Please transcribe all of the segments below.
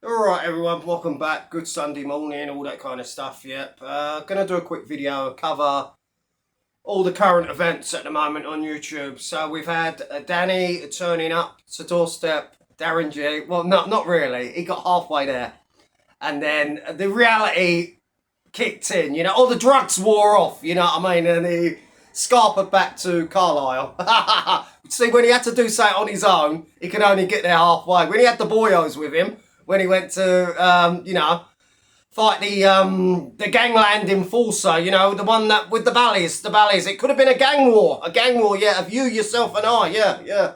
Alright everyone, welcome back. Good Sunday morning, all that kind of stuff, yep. Gonna do a quick video, cover all the current events at the moment on YouTube. So we've had Danny turning up to doorstep, Darren G. Well, not really. He got halfway there. And then the reality kicked in, all the drugs wore off, you know what I mean? And he scarpered back to Carlisle. See, when he had to do something on his own, he could only get there halfway. When he had the boyos with him, when he went to, fight the gangland enforcer, the one that with the ballies. It could have been a gang war, yeah, of you, yourself, and I, yeah.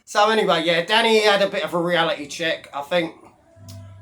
So anyway, yeah, Danny had a bit of a reality check. I think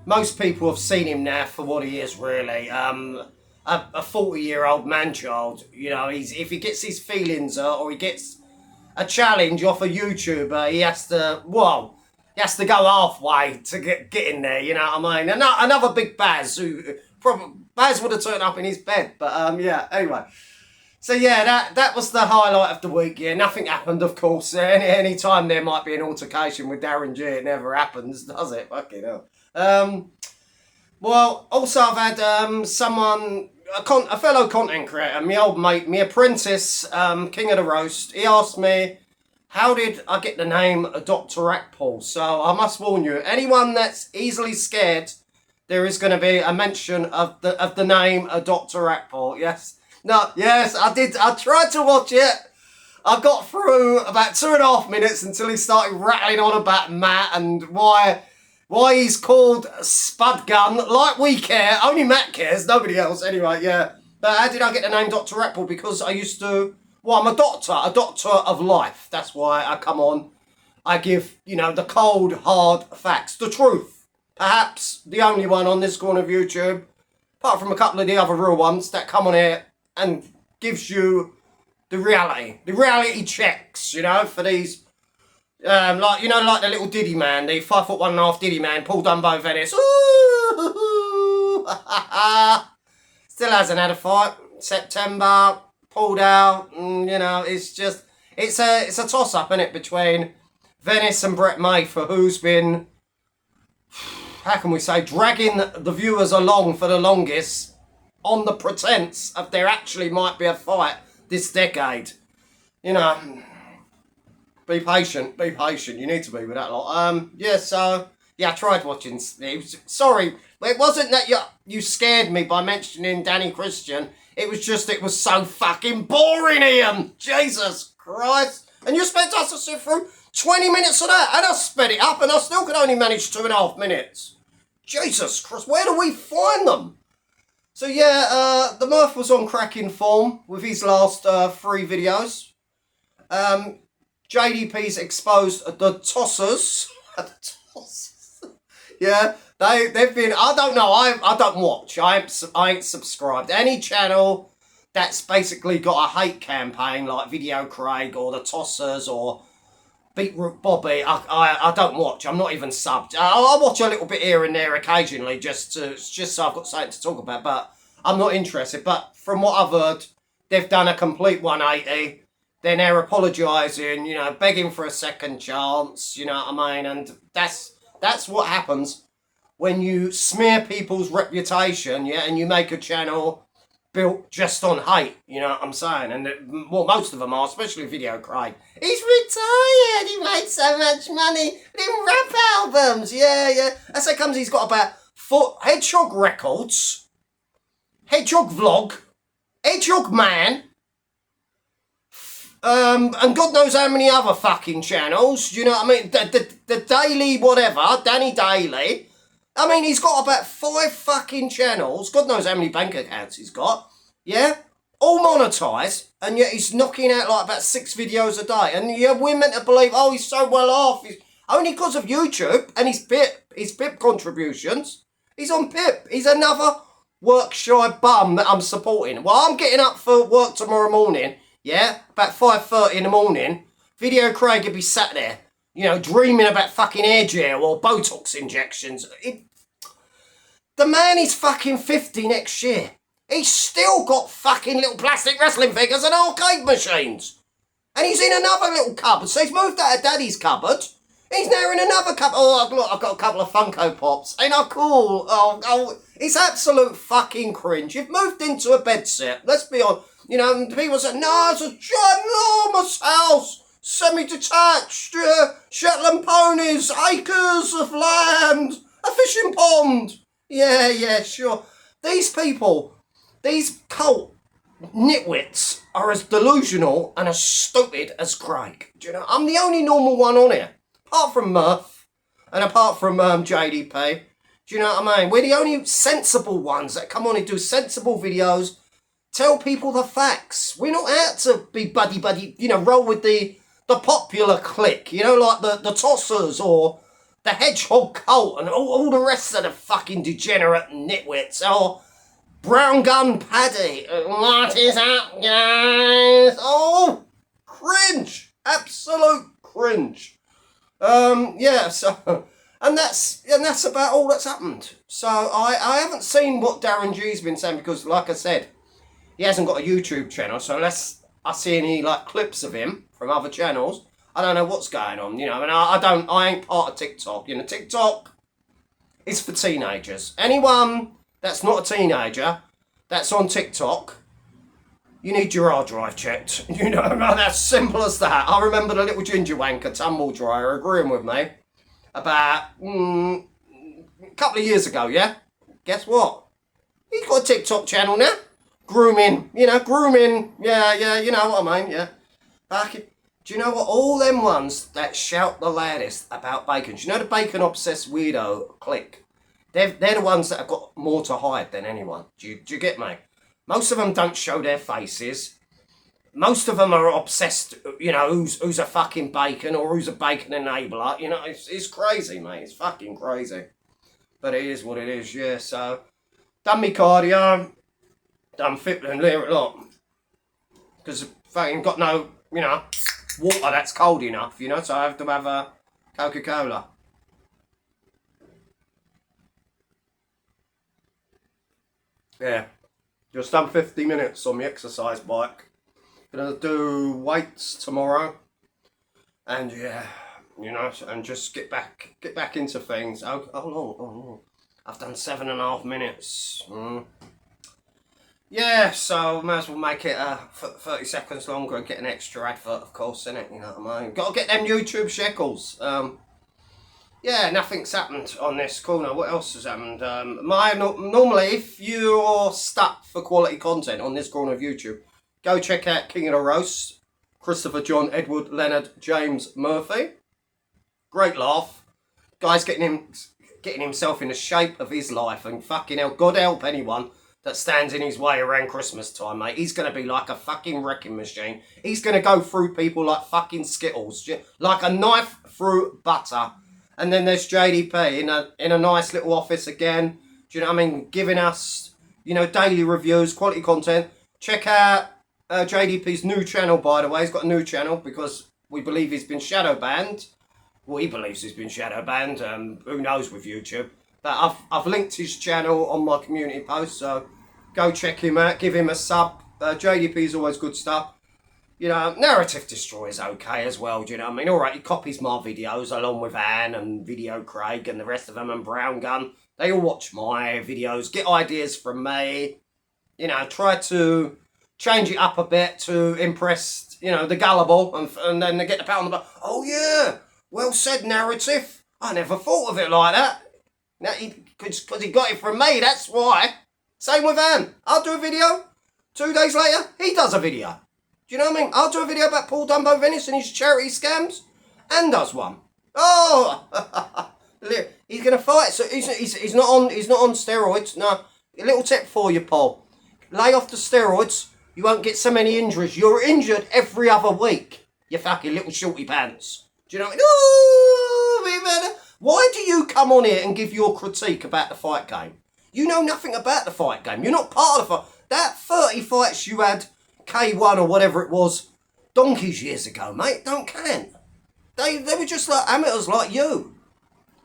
most people have seen him now for what he is, really. A 40-year-old man-child, if he gets his feelings hurt or he gets a challenge off a YouTuber, he has to go halfway to get in there, you know what I mean? Another big Baz who probably Baz would have turned up in his bed, but yeah. Anyway, so yeah, that was the highlight of the week. Yeah, nothing happened, of course. Any time there might be an altercation with Darren G, it never happens, does it? Fucking hell. Well, also I've had someone, a fellow content creator, my old mate, my apprentice, King of the Roast. He asked me, how did I get the name Dr. Rackpool? So I must warn you, anyone that's easily scared, there is going to be a mention of the name Dr. Rackpool. Yes. No, yes, I did. I tried to watch it. I got through about 2.5 minutes until he started rattling on about Matt and why he's called Spud Gun. Like we care. Only Matt cares. Nobody else. Anyway, yeah. But how did I get the name Dr. Rackpool? Because I used to... Well, I'm a doctor of life. That's why I come on. I give, the cold, hard facts. The truth. Perhaps the only one on this corner of YouTube, apart from a couple of the other real ones that come on here and gives you the reality. The reality checks, for these, like the little Diddy man, the 5'1.5" Diddy man, Paul Dunbo Venice. Ooh! Still hasn't had a fight. September... pulled out, it's a toss-up, isn't it, between Venice and Brett May for who's been, how can we say, dragging the viewers along for the longest on the pretense of there actually might be a fight this decade. Be patient, you need to be with that lot. I tried watching, sorry, it wasn't that you scared me by mentioning Danny Christian. It was just, it was so fucking boring, Ian. Jesus Christ. And you expect us to sit through 20 minutes of that? And I sped it up and I still could only manage 2.5 minutes. Jesus Christ, where do we find them? So yeah, the Murph was on cracking form with his last 3 videos. JDP's exposed the tossers. The tossers. Yeah. They've been, I don't know, I don't watch, I ain't subscribed. Any channel that's basically got a hate campaign like Video Craig or the Tossers or Beetroot Bobby, I don't watch. I'm not even subbed. I'll watch a little bit here and there occasionally just so I've got something to talk about, but I'm not interested. But from what I've heard, they've done a complete 180. They're now apologising, begging for a second chance, you know what I mean? And that's what happens when you smear people's reputation, yeah, and you make a channel built just on hate, you know what I'm saying? And most of them are, especially Video Craig. He's retired, he made so much money in rap albums, yeah. As it comes, he's got about 4 Hedgehog Records, Hedgehog Vlog, Hedgehog Man, and God knows how many other fucking channels, you know what I mean? The Daily whatever, Danny Daily. I mean, he's got about 5 fucking channels. God knows how many bank accounts he's got. Yeah? All monetized. And yet he's knocking out like about 6 videos a day. And yeah, we're meant to believe, oh, he's so well off. Only because of YouTube and his PIP contributions. He's on PIP. He's another work-shy bum that I'm supporting. Well, I'm getting up for work tomorrow morning. Yeah? About 5:30 in the morning. Video Craig would be sat there. Dreaming about fucking hair gel or Botox injections. The man is fucking 50 next year. He's still got fucking little plastic wrestling figures and arcade machines. And he's in another little cupboard. So he's moved out of Daddy's cupboard. He's now in another couple. Oh, look, I've got a couple of Funko Pops. Ain't I cool? Oh, it's absolute fucking cringe. You've moved into a bed set. Let's be honest. You know, and people say, no, it's a ginormous house. Semi-detached. Shetland ponies. Acres of land. A fishing pond. Yeah, sure. These people, these cult nitwits are as delusional and as stupid as Craig. Do you know? I'm the only normal one on here. Apart from Murph, and apart from JDP, do you know what I mean? We're the only sensible ones that come on and do sensible videos, tell people the facts. We're not out to be buddy, you know, roll with the popular clique, you know, like the Tossers or the Hedgehog Cult and all the rest of the fucking degenerate nitwits. Or Brown Gun Paddy. What is up, guys? Oh, cringe. Absolute cringe. So, and that's about all that's happened. So I haven't seen what Darren G's been saying because, like I said, he hasn't got a YouTube channel. So unless I see any like clips of him from other channels, I don't know what's going on. You know, and I ain't part of TikTok. You know, TikTok is for teenagers. Anyone that's not a teenager that's on TikTok, you need your hard drive checked. You know, that's simple as that. I remember the little ginger wanker tumble dryer agreeing with me about a couple of years ago, yeah? Guess what? He's got a TikTok channel now. Grooming. Yeah, you know what I mean, yeah. Do you know what? All them ones that shout the loudest about bacon, do you know the bacon-obsessed weirdo clique? They're the ones that have got more to hide than anyone. Do you get me? Most of them don't show their faces. Most of them are obsessed, you know, who's a fucking bacon or who's a bacon enabler. You know, it's crazy, mate. It's fucking crazy. But it is what it is, yeah. So, done me cardio. Done fit and lyric lot. Because fucking got no, you know, water that's cold enough, you know. So I have to have a Coca-Cola. Yeah. Just done 50 minutes on the exercise bike. Gonna do weights tomorrow. And yeah, you know, and just get back into things. Oh no. I've done 7.5 minutes. Yeah, so might as well make it 30 seconds longer and get an extra advert, of course, innit? You know what I mean? Gotta get them YouTube shekels. Yeah, nothing's happened on this corner. What else has happened? Normally, if you're stuck for quality content on this corner of YouTube, go check out King of the Roast, Christopher John Edward Leonard James Murphy. Great laugh. Guy's getting himself in the shape of his life, and fucking hell, God help anyone that stands in his way around Christmas time, mate. He's going to be like a fucking wrecking machine. He's going to go through people like fucking Skittles, like a knife through butter. And then there's JDP in a nice little office again. Do you know what I mean? Giving us, you know, daily reviews, quality content. Check out JDP's new channel, by the way. He's got a new channel because we believe he's been shadow banned. Well, he believes he's been shadow banned. Who knows with YouTube? But I've linked his channel on my community post, so go check him out. Give him a sub. JDP's always good stuff. You know, Narrative Destroyer's okay as well, do you know what I mean? Alright, he copies my videos along with Anne and Video Craig and the rest of them and Brown Gun. They all watch my videos, get ideas from me. You know, try to change it up a bit to impress, you know, the gullible and then they get the pat on the back. Oh yeah, well said, Narrative. I never thought of it like that. Now, because he got it from me, that's why. Same with Anne. I'll do a video. 2 days later, he does a video. Do you know what I mean? I'll do a video about Paul Dumbo Venice and his charity scams. And does one. Oh! He's going to fight. So he's not on steroids. No. A little tip for you, Paul. Lay off the steroids. You won't get so many injuries. You're injured every other week. You fucking little shorty pants. Do you know what I mean? Why do you come on here and give your critique about the fight game? You know nothing about the fight game. You're not part of the fight. That 30 fights you had K1 or whatever it was donkeys years ago, mate, don't count. They were just like amateurs like you.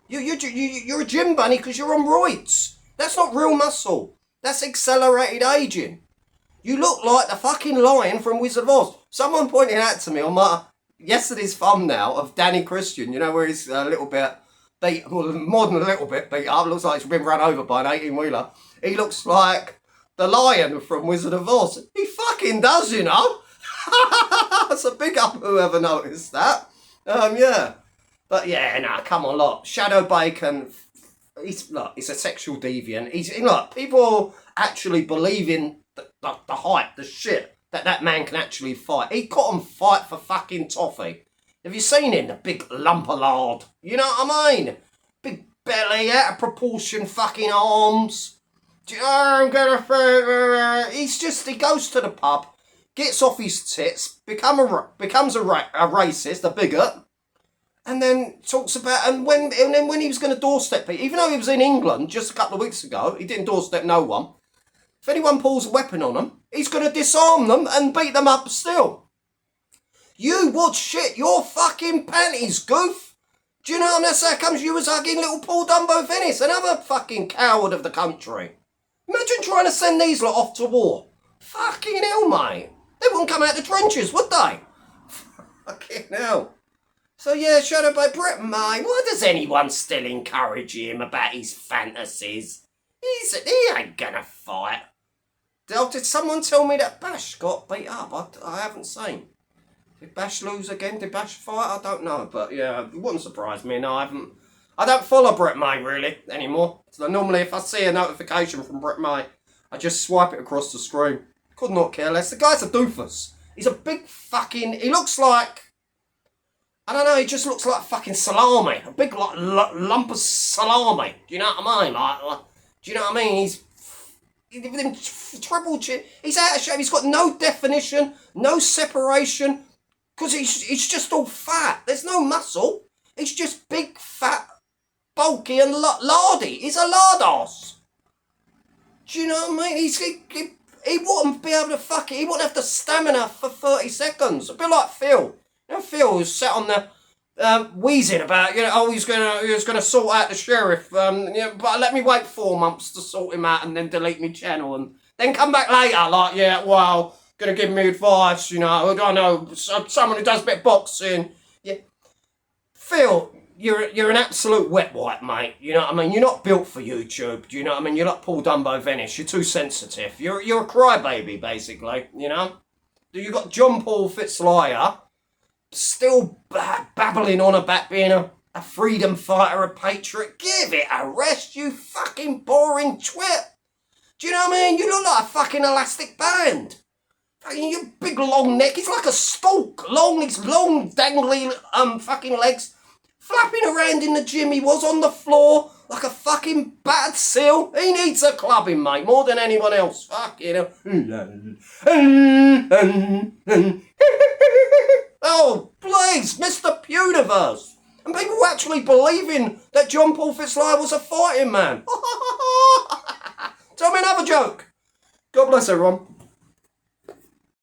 You're a gym bunny because you're on roids. That's not real muscle. That's accelerated aging. You look like the fucking lion from Wizard of Oz. Someone pointed out to me on my yesterday's thumbnail of Danny Christian, you know, where he's a little bit beat, well, more than a little bit beat up, looks like he's been run over by an 18-wheeler. He looks like the lion from Wizard of Oz. He fucking does, you know. That's a big up, whoever noticed that. Yeah. But yeah, nah, come on, look. Shadow Bacon, he's a sexual deviant. Look, people actually believe in the hype, the shit, that man can actually fight. He couldn't fight for fucking toffee. Have you seen him? The big lump of lard. You know what I mean? Big belly, out of proportion fucking arms. I'm gonna... he goes to the pub, gets off his tits, becomes a racist, a bigot, and then talks about... And then when he was going to doorstep people, even though he was in England just a couple of weeks ago, he didn't doorstep no one. If anyone pulls a weapon on them, he's going to disarm them and beat them up still. You would shit your fucking panties, goof. Do you know that's how comes you was hugging little Paul Dumbo Venice, another fucking coward of the country. Imagine trying to send these lot off to war. Fucking hell, mate. They wouldn't come out the trenches, would they? Fucking hell. So yeah, Shadow by Brett, mate. Why does anyone still encourage him about his fantasies? He ain't gonna fight. Did someone tell me that Bash got beat up? I haven't seen. Did Bash lose again? Did Bash fight? I don't know. But yeah, it wouldn't surprise me. No, I don't follow Brett May really anymore. So normally if I see a notification from Brett May, I just swipe it across the screen. Could not care less. The guy's a doofus. He's a big fucking... He looks like... I don't know, he just looks like fucking salami. A big like, lump of salami. Do you know what I mean? Like, do you know what I mean? He's triple chin. He's out of shape. He's got no definition, no separation. Because he's just all fat. There's no muscle. He's just big, fat, bulky and lardy. He's a lardos. Do you know what I mean? He wouldn't be able to fuck it. He wouldn't have the stamina for 30 seconds. A bit like Phil. You know, Phil was sat on the wheezing about, you know, oh, he was gonna sort out the sheriff. You know, but let me wait 4 months to sort him out and then delete my channel and then come back later. Like, yeah, well, gonna give me advice. You know, I don't know, someone who does a bit of boxing. Yeah, Phil, you're an absolute wet wipe, mate. You know what I mean? You're not built for YouTube. Do you know what I mean? You're like Paul Dumbo Venice. You're too sensitive. You're a crybaby, basically. You know. You got John Paul Fitzliar still babbling on about being a freedom fighter, a patriot. Give it a rest, you fucking boring twit. Do you know what I mean? You look like a fucking elastic band. Fucking your big long neck. He's like a stalk. His long dangly fucking legs. Flapping around in the gym, he was on the floor like a fucking battered seal. He needs a clubbing, mate, more than anyone else. Fuck, you know. Oh, please, Mr. Pewdiverse. And people actually believing that John Paul Fitzliar was a fighting man. Tell me another joke. God bless everyone.